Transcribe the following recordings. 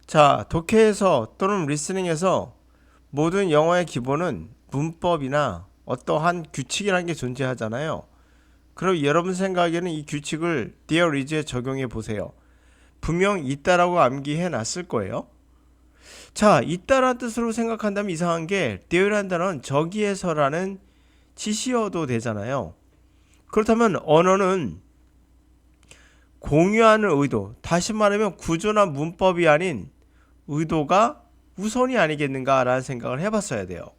자, 독해에서 또는 리스닝에서 모든 영어의 기본은 문법이나 어떠한 규칙이라는 게 존재하잖아요. 그럼 여러분 생각에는 이 규칙을 there is에 적용해 보세요. 분명 있다라고 암기해 놨을 거예요. 자, 있다라는 뜻으로 생각한다면 이상한 게 there라는 단어는 저기에서라는 지시어도 되잖아요. 그렇다면 언어는 공유하는 의도, 다시 말하면 구조나 문법이 아닌 의도가 우선이 아니겠는가라는 생각을 해봤어야 돼요.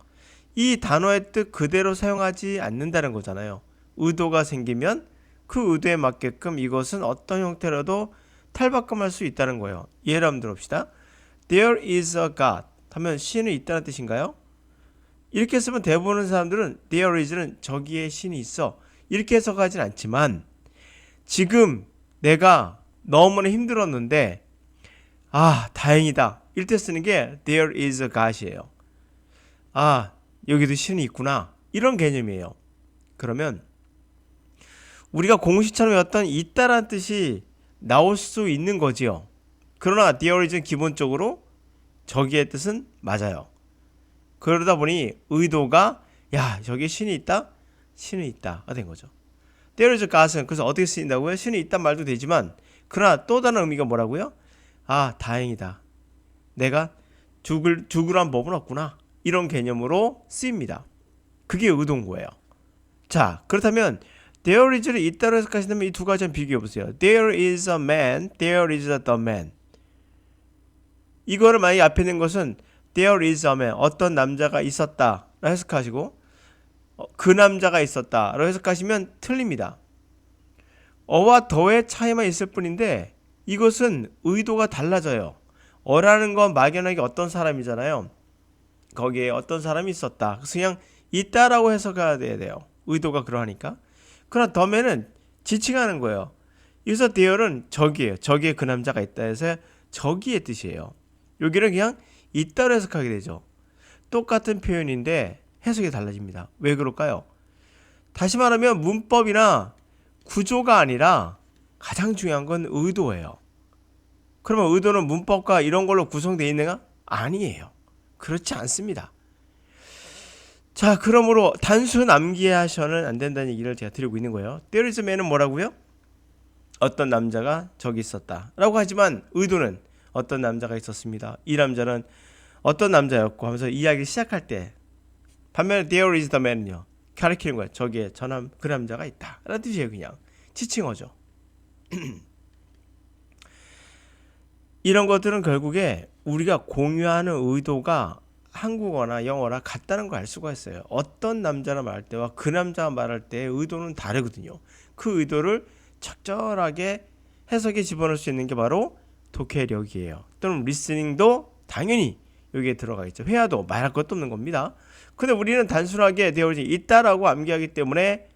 이 단어의 뜻 그대로 사용하지 않는다는 거잖아요. 의도가 생기면 그 의도에 맞게끔 이것은 어떤 형태로도 탈바꿈할 수 있다는 거예요. 예를 한번 들어봅시다. There is a God 하면 신이 있다는 뜻인가요? 이렇게 쓰면 대부분의 사람들은 there is는 저기에 신이 있어 이렇게 해석하진 않지만 지금 내가 너무나 힘들었는데 다행이다 이럴 때 쓰는 게 there is a God이에요. 여기도 신이 있구나 이런 개념이에요. 그러면 우리가 공식처럼 어떤 있다라는 뜻이 나올 수 있는 거지요. 그러나 there is는 기본적으로 저기의 뜻은 맞아요. 그러다 보니 의도가 저기 신이 있다? 신이 있다가 된 거죠. there is a God은 그래서 어떻게 쓰인다고요? 신이 있단 말도 되지만 그러나 또 다른 의미가 뭐라고요? 다행이다. 내가 죽으란 법은 없구나. 이런 개념으로 쓰입니다. 그게 의도인 거예요. 자, 그렇다면 there is를 있다로 해석하신다면 이 두 가지 한번 비교해 보세요. There is a man, there is a the man. 이거를 만약에 앞에 있는 것은 there is a man, 어떤 남자가 있었다 라고 해석하시고 그 남자가 있었다 라고 해석하시면 틀립니다. 어와 더의 차이만 있을 뿐인데 이것은 의도가 달라져요. 어라는 건 막연하게 어떤 사람이잖아요. 거기에 어떤 사람이 있었다. 그래서 그냥 있다라고 해석해야 돼요. 의도가 그러하니까. 그러나 더맨은 지칭하는 거예요. 여기서 there는 저기예요. 저기에 그 남자가 있다 해서 저기의 뜻이에요. 여기는 그냥 있다로 해석하게 되죠. 똑같은 표현인데 해석이 달라집니다. 왜 그럴까요? 다시 말하면 문법이나 구조가 아니라 가장 중요한 건 의도예요. 그러면 의도는 문법과 이런 걸로 구성되어 있는가? 아니에요. 그렇지 않습니다. 자, 그러므로 단순 암기하셔는 안 된다는 얘기를 제가 드리고 있는 거예요. there is a man은 뭐라고요? 어떤 남자가 저기 있었다 라고 하지만 의도는 어떤 남자가 있었습니다. 이 남자는 어떤 남자였고 하면서 이야기를 시작할 때 반면에 there is the man은요 가리키는 거예요. 저기에 그 남자가 있다 라는 뜻이에요. 그냥 지칭어죠. 이런 것들은 결국에 우리가 공유하는 의도가 한국어나 영어나 같다는 걸 알 수가 있어요. 어떤 남자라 말할 때와 그 남자가 말할 때의 의도는 다르거든요. 그 의도를 적절하게 해석에 집어넣을 수 있는 게 바로 독해력이에요. 또는 리스닝도 당연히 여기에 들어가 있죠. 회화도 말할 것도 없는 겁니다. 근데 우리는 단순하게 되어져 있다라고 암기하기 때문에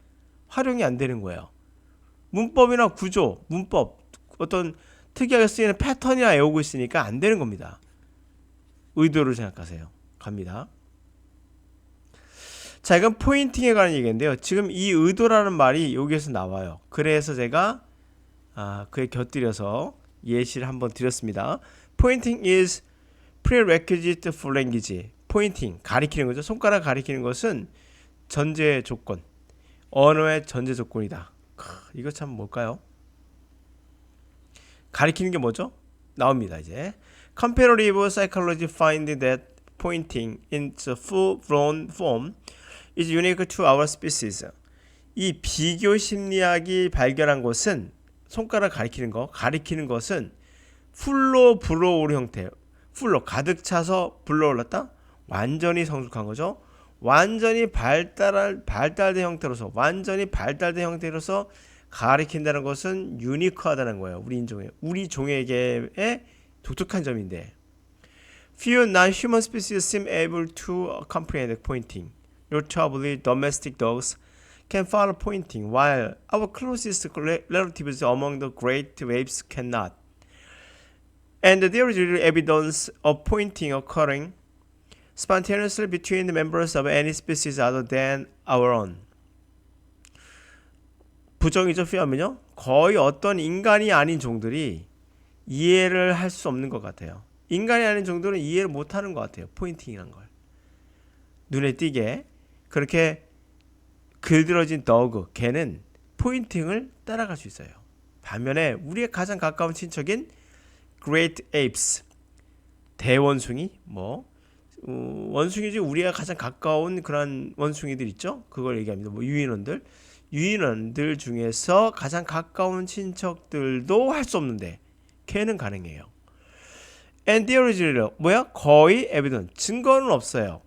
활용이 안 되는 거예요. 문법이나 구조, 문법, 어떤 특이하게 쓰이는 패턴이나 외우고 있으니까 안 되는 겁니다. 의도를 생각하세요. 갑니다. 자, 이건 포인팅에 관한 얘기인데요. 지금 이 의도라는 말이 여기에서 나와요. 그래서 제가 그에 곁들여서 예시를 한번 드렸습니다. Pointing is prerequisite for language. 포인팅, 가리키는 거죠. 손가락 가리키는 것은 전제 조건, 언어의 전제 조건이다. 이거 참 뭘까요? 가리키는 게 뭐죠? 나옵니다. 이제 Comparative psychology find that pointing in its full-blown form is unique to our species. 이 비교 심리학이 발견한 것은 손가락 가리키는 것은 풀로 불어오르 형태, 풀로 가득 차서 불러올랐다. 완전히 성숙한 거죠. 완전히 발달된 형태로서 가리킨다는 것은 유니크하다는 거예요. 우리 종에게의 독특한 점인데 few non-human species seem able to comprehend pointing. Notably, domestic dogs can follow pointing, while our closest relatives among the great apes cannot. And there is little evidence of pointing occurring spontaneously between the members of any species other than our own. 부정이죠. fear면요. 거의 어떤 인간이 아닌 종들이 이해를 할 수 없는 것 같아요. 인간이 아닌 정도는 이해를 못하는 것 같아요. 포인팅이란 걸. 눈에 띄게 그렇게 길들어진 더그 걔는 포인팅을 따라갈 수 있어요. 반면에 우리의 가장 가까운 친척인 Great Apes 대원숭이 원숭이지 우리가 가장 가까운 그런 원숭이들 있죠? 그걸 얘기합니다. 유인원들 중에서 가장 가까운 친척들도 할 수 없는데 걔는 가능해요. And there is 뭐야? 거의 evidence 증거는 없어요.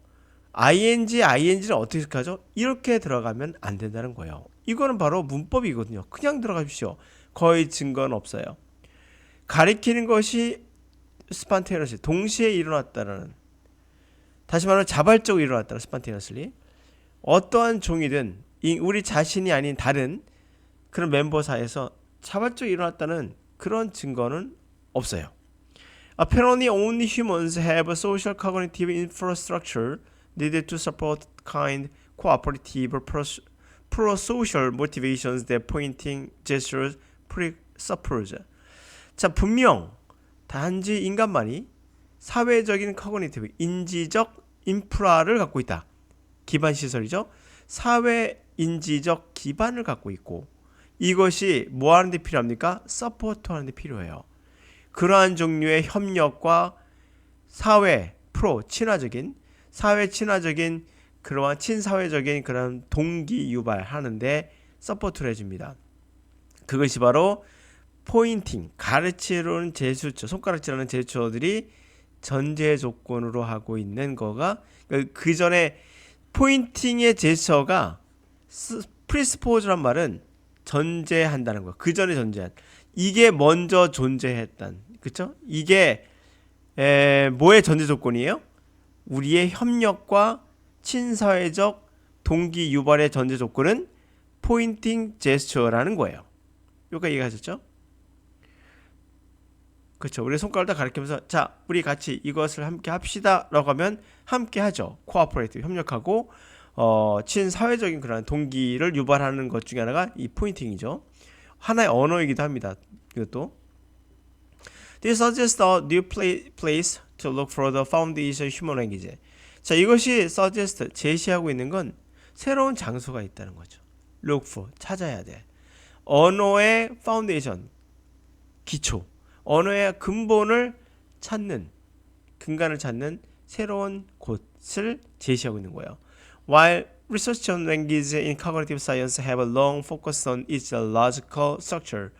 ing는 어떻게 하죠? 이렇게 들어가면 안 된다는 거예요. 이거는 바로 문법이거든요. 그냥 들어가십시오. 거의 증거는 없어요. 가리키는 것이 spontaneously 동시에 일어났다는, 다시 말하면 자발적으로 일어났다는 spontaneously 어떠한 종이든 우리 자신이 아닌 다른 그런 멤버 사이에서 자발적으로 일어났다는 그런 증거는 없어요. Apparently only humans have a social cognitive infrastructure needed to support kind, cooperative, pro-social motivations that pointing gestures presuppose. 자, 분명 단지 인간만이 사회적인 커그니티브, 인지적 인프라를 갖고 있다. 기반 시설이죠. 사회 인지적 기반을 갖고 있고 이것이 뭐 하는 데 필요합니까? 서포트 하는 데 필요해요. 그러한 종류의 협력과 사회 친화적인 그러한 친사회적인 그런 동기 유발하는데 서포트를 해줍니다. 그것이 바로 포인팅, 가르치려는 제스처, 손가락질하는 제스처들이 전제 조건으로 하고 있는 거가 그 전에 포인팅의 제스처가 프리스포즈란 말은 전제한다는 거야. 그 전에 전제한. 이게 먼저 존재했단. 그쵸? 이게 뭐의 전제 조건이에요? 우리의 협력과 친사회적 동기 유발의 전제 조건은 포인팅 제스처라는 거예요. 여기까지 이해하셨죠? 그렇죠. 우리 손가락을 다 가리키면서 자, 우리 같이 이것을 함께 합시다 라고 하면 함께 하죠. 코어퍼레이티브 협력하고 친사회적인 그런 동기를 유발하는 것 중에 하나가 이 포인팅이죠. 하나의 언어이기도 합니다. 이것도. This suggests a new place to look for the foundation of human language. 자, 이것이 suggest, 제시하고 있는 건 새로운 장소가 있다는 거죠. Look for, 찾아야 돼. 언어의 foundation, 기초. 언어의 근본을 찾는, 근간을 찾는 새로운 곳을 제시하고 있는 거예요. While research on language in cognitive science have long focused on its logical structure,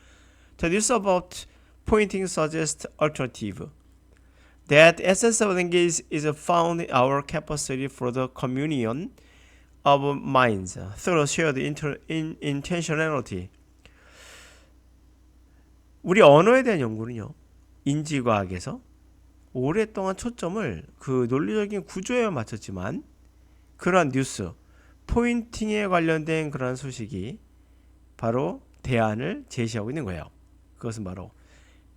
the news about pointing suggests alternative. That essence of language is found in our capacity for the communion of minds through shared intentionality. 우리 언어에 대한 연구는요, 인지과학에서 오랫동안 초점을 그 논리적인 구조에 맞췄지만 그러한 뉴스, 포인팅에 관련된 그러한 소식이 바로 대안을 제시하고 있는 거예요. 그것은 바로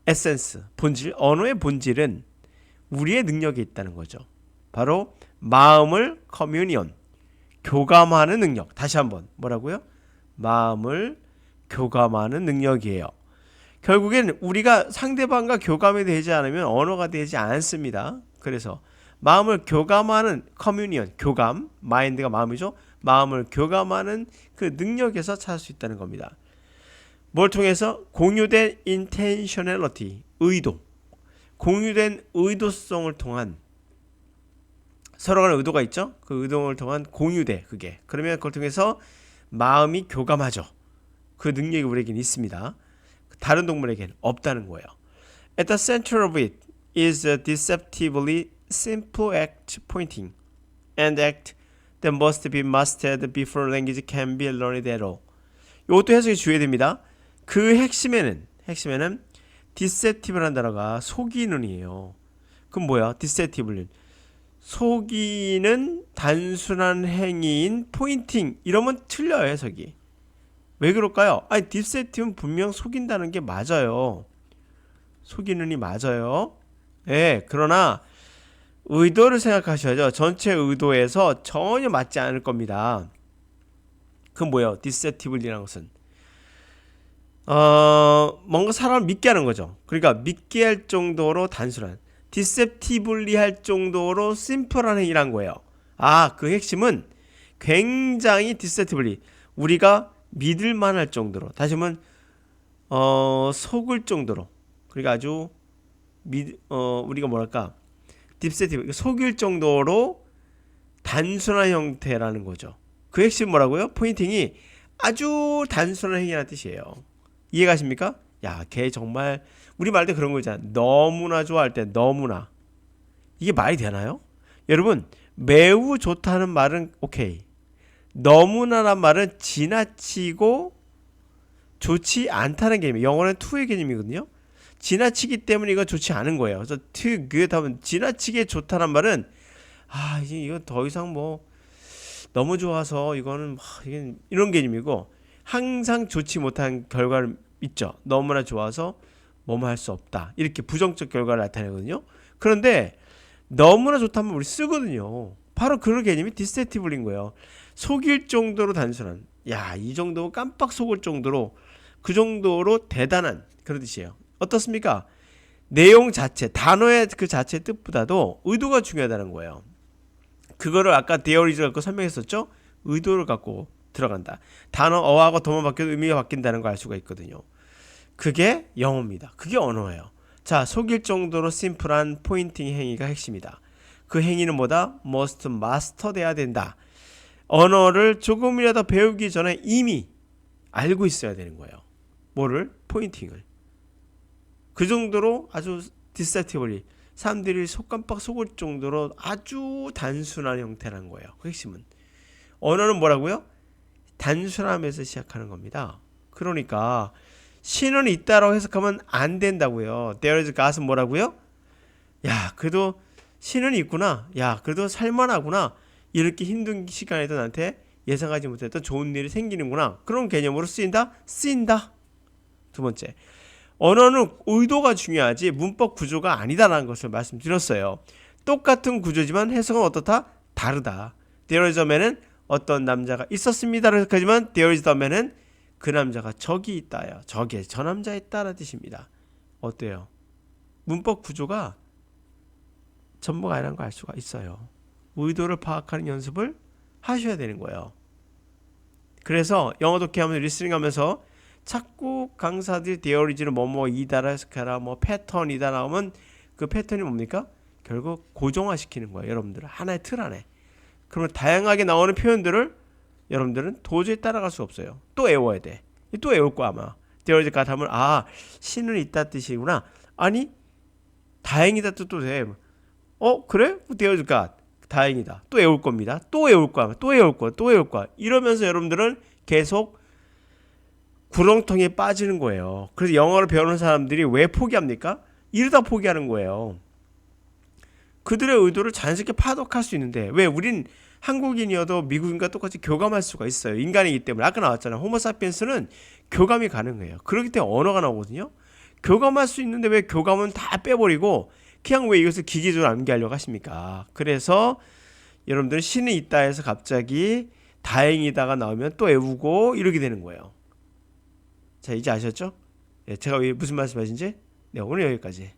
에센스, 본질, 언어의 본질은 우리의 능력에 있다는 거죠. 바로 마음을 커뮤니언, 교감하는 능력. 다시 한번 뭐라고요? 마음을 교감하는 능력이에요. 결국엔 우리가 상대방과 교감이 되지 않으면 언어가 되지 않습니다. 그래서 마음을 교감하는 커뮤니언, 교감, 마인드가 마음이죠. 마음을 교감하는 그 능력에서 찾을 수 있다는 겁니다. 뭘 통해서? 공유된 intentionality, 의도. 공유된 의도성을 통한, 서로 간의 의도가 있죠? 그 의도를 통한 공유대, 그게. 그러면 그걸 통해서 마음이 교감하죠. 그 능력이 우리에게는 있습니다. 다른 동물에게는 없다는 거예요. At the center of it is a deceptively simple act pointing, an act that must be mastered before language can be learned at all. 이것도 해석이 주의해야 됩니다. 그 핵심에는 deceptive라는 단어가 속이는이에요. 그럼 뭐야? deceptive는 속이는 단순한 행위인 포인팅. 이러면 틀려요, 해석이. 왜 그럴까요? 아니, deceptive는 분명 속인다는 게 맞아요. 속이는이 맞아요. 예, 그러나 의도를 생각하셔야죠. 전체 의도에서 전혀 맞지 않을 겁니다. 그건 뭐예요? deceptive이라는 것은 뭔가 사람을 믿게 하는 거죠. 그러니까 믿게 할 정도로 단순한, 디셉티블리 할 정도로 심플한 행위란 거예요. 아, 그 핵심은 굉장히 디셉티블리, 우리가 믿을만 할 정도로, 다시 한번 속을 정도로, 그러니까 아주 우리가 뭐랄까, 디셉티블, 속일 정도로 단순한 형태라는 거죠. 그 핵심 뭐라고요? 포인팅이 아주 단순한 행위라는 뜻이에요. 이해가십니까? 야, 걔 정말 우리 말때 그런 거 있잖아. 너무나 좋아할 때 너무나. 이게 말이 되나요? 여러분, 매우 좋다는 말은 오케이. 너무나란 말은 지나치고 좋지 않다는 개념이에요. 영어는 to의 개념이거든요. 지나치기 때문에 이건 좋지 않은 거예요. 그래서 too good 하면 지나치게 좋다는 말은 이건 더 이상 뭐 너무 좋아서 이거는 이게 이런 개념이고, 항상 좋지 못한 결과를 있죠. 너무나 좋아서 뭐뭐 할 수 없다. 이렇게 부정적 결과를 나타내거든요. 그런데 너무나 좋다면 우리 쓰거든요. 바로 그런 개념이 디셉티블인 거예요. 속일 정도로 단순한, 야, 이 정도 깜빡 속을 정도로, 그 정도로 대단한 그런 뜻이에요. 어떻습니까? 내용 자체, 단어의 그 자체의 뜻보다도 의도가 중요하다는 거예요. 그거를 아까 theories 갖고 설명했었죠? 의도를 갖고 들어간다. 단어 어하고 도만 바뀌어도 의미가 바뀐다는 걸 알 수가 있거든요. 그게 영어입니다. 그게 언어예요. 자, 속일 정도로 심플한 포인팅 행위가 핵심이다. 그 행위는 뭐다? must master 돼야 된다. 언어를 조금이라도 배우기 전에 이미 알고 있어야 되는 거예요. 뭐를? 포인팅을. 그 정도로 아주 디셉티블리, 사람들이 속깜빡 속을 정도로 아주 단순한 형태라는 거예요. 그 핵심은. 언어는 뭐라고요? 단순함에서 시작하는 겁니다. 그러니까 신은 있다라고 해석하면 안 된다고요. There is God은 뭐라고요? 야, 그래도 신은 있구나. 야, 그래도 살만하구나. 이렇게 힘든 시간에도 나한테 예상하지 못했던 좋은 일이 생기는구나. 그런 개념으로 쓰인다? 쓰인다. 두 번째, 언어는 의도가 중요하지 문법 구조가 아니다라는 것을 말씀드렸어요. 똑같은 구조지만 해석은 어떻다? 다르다. There is a man은 어떤 남자가 있었습니다라고 해석하지만 There is a man은 그 남자가 저기 있다요. 저게 저 남자 있다라는 뜻입니다. 어때요? 문법 구조가 전부가 아니라는 걸 알 수가 있어요. 의도를 파악하는 연습을 하셔야 되는 거예요. 그래서 영어 독해하면서 리스닝 하면서 자꾸 강사들이 데어리지를 뭐뭐이다라 해석해라, 뭐 패턴이다 나오면 그 패턴이 뭡니까? 결국 고정화시키는 거예요. 여러분들 하나의 틀 안에. 그러면 다양하게 나오는 표현들을 여러분들은 도저히 따라갈 수 없어요. 또 외워야 돼. 또 외울 거야 아마. 데어리지 같 하면 신은 있다 뜻이구나. 아니 다행이다 뜻도 돼. 그래? 데어리지 같 다행이다. 또 외울 겁니다. 또 외울 거야. 또 외울 거야. 또 외울 거야. 이러면서 여러분들은 계속 구렁텅이에 빠지는 거예요. 그래서 영어를 배우는 사람들이 왜 포기합니까? 이러다 포기하는 거예요. 그들의 의도를 자연스럽게 파악할 수 있는데 왜 우린 한국인이어도 미국인과 똑같이 교감할 수가 있어요. 인간이기 때문에. 아까 나왔잖아요. 호모사피엔스는 교감이 가능해요. 그렇기 때문에 언어가 나오거든요. 교감할 수 있는데 왜 교감은 다 빼버리고 그냥 왜 이것을 기계적으로 암기하려고 하십니까? 그래서 여러분들은 신이 있다 해서 갑자기 다행이다가 나오면 또 외우고 이러게 되는 거예요. 자, 이제 아셨죠? 제가 왜 무슨 말씀하신지? 네, 오늘 여기까지.